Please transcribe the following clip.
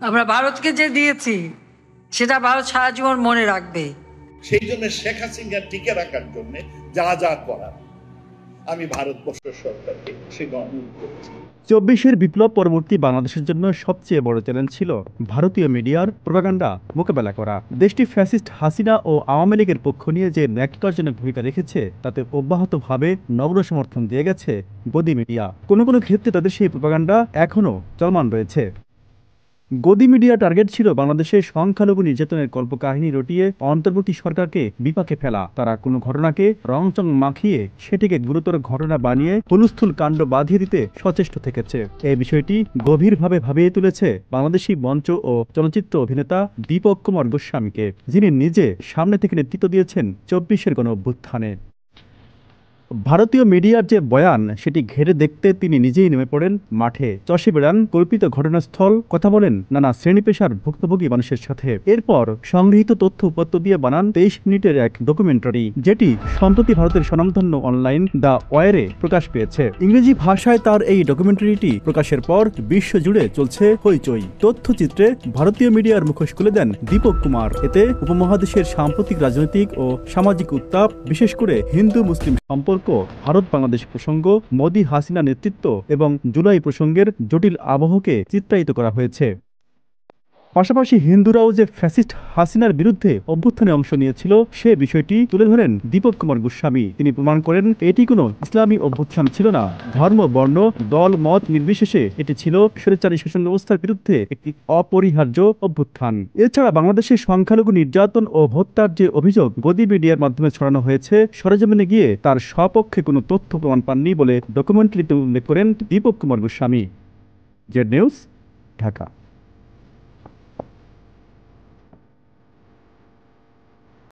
আমরা ভারতকে যে দিয়েছি সেটা ভারত সারা জীবন মনে রাখবে। সেই জন্য শেখ হাসিনা টিকে রাখার জন্য যা যা করার আমি ভারতবর্ষ সরকারকে সেটা অনুরোধ করছি। ২৪-এর বিপ্লব পরবর্তী বাংলাদেশের জন্য সবচেয়ে বড় চ্যালেঞ্জ ছিল ভারতীয় মিডিয়ার প্রপাগান্ডা মোকাবেলা করা। দেশটি ফ্যাসিস্ট হাসিনা ও আওয়ামী লীগের পক্ষ নিয়ে যে ন্যাক্কারজনক ভূমিকা রেখেছে তাতে অব্যাহতভাবে নগ্ন সমর্থন দিয়ে গেছে গদি মিডিয়া। কোনো কোনো ক্ষেত্রে তাদের সেই প্রপাগান্ডা এখনও চলমান রয়েছে। গদি মিডিয়া টার্গেট ছিল বাংলাদেশের সংখ্যালঘু নির্যাতনের কল্পকাহিনী রটিয়ে অন্তর্বর্তী সরকারকে বিপাকে ফেলা। তারা কোনো ঘটনাকে রংচং মাখিয়ে সেটিকে গুরুতর ঘটনা বানিয়ে হুলস্থুল কাণ্ড বাঁধিয়ে দিতে সচেষ্ট থেকেছে। এই বিষয়টি গভীরভাবে ভাবিয়ে তুলেছে বাংলাদেশি মঞ্চ ও চলচ্চিত্র অভিনেতা দীপক কুমার গোস্বামীকে, যিনি নিজে সামনে থেকে নেতৃত্ব দিয়েছেন ২৪-এর গণঅভ্যুত্থানে। ভারতীয় মিডিয়ার যে বয়ান সেটি ঘেরে দেখতে তিনি নিজেই নেমে পড়েন মাঠে, চষে বেড়ান কল্পিত ঘটনাস্থল, কথা বলেন নানা শ্রেণী পেশার ভুক্তভোগী মানুষের সাথে। এরপর সংগৃহীত তথ্য উপাত্ত দিয়ে বানান ২৩ মিনিটের এক ডকুমেন্টারি, যেটি সম্প্রতি ভারতের স্বনামধন্য অনলাইন দ্য ওয়ারে প্রকাশ পেয়েছে। ইংরেজি ভাষায় তার এই ডকুমেন্টারিটি প্রকাশের পর বিশ্বজুড়ে চলছে হইচই। তথ্যচিত্রে ভারতীয় মিডিয়ার মুখোশ খুলে দেন দীপক কুমার। এতে উপমহাদেশের সাম্প্রতিক রাজনৈতিক ও সামাজিক উত্তাপ, বিশেষ করে হিন্দু মুসলিম সম্পর্ক, ভারত বাংলাদেশ প্রসঙ্গ, মোদি হাসিনা নেতৃত্ব এবং জুলাই প্রসঙ্গের জটিল আবহকে চিত্রায়িত করা হয়েছে। পাশাপাশি হিন্দুরাও যে ফ্যাসিস্ট হাসিনার বিরুদ্ধে অভ্যুত্থানে অংশ নিয়েছিল সে বিষয়টি তুলে ধরেন দীপক কুমার গোস্বামী। তিনি প্রমাণ করেন এটি কোনো ইসলামী অভ্যুত্থান ছিল না, ধর্ম বর্ণ দল মত নির্বিশেষে এটি ছিল স্বৈরাচারী শাসন ব্যবস্থার বিরুদ্ধে একটি অপরিহার্য অভ্যুত্থান। এছাড়া বাংলাদেশের সংখ্যালঘু নির্যাতন ও হত্যার যে অভিযোগ গদি মিডিয়ার মাধ্যমে ছড়ানো হয়েছে, সরেজমিনে গিয়ে তার সপক্ষে কোনো তথ্য প্রমাণ পাননি বলে ডকুমেন্টারিতে উল্লেখ করেন দীপক কুমার গোস্বামী। Z news, Dhaka.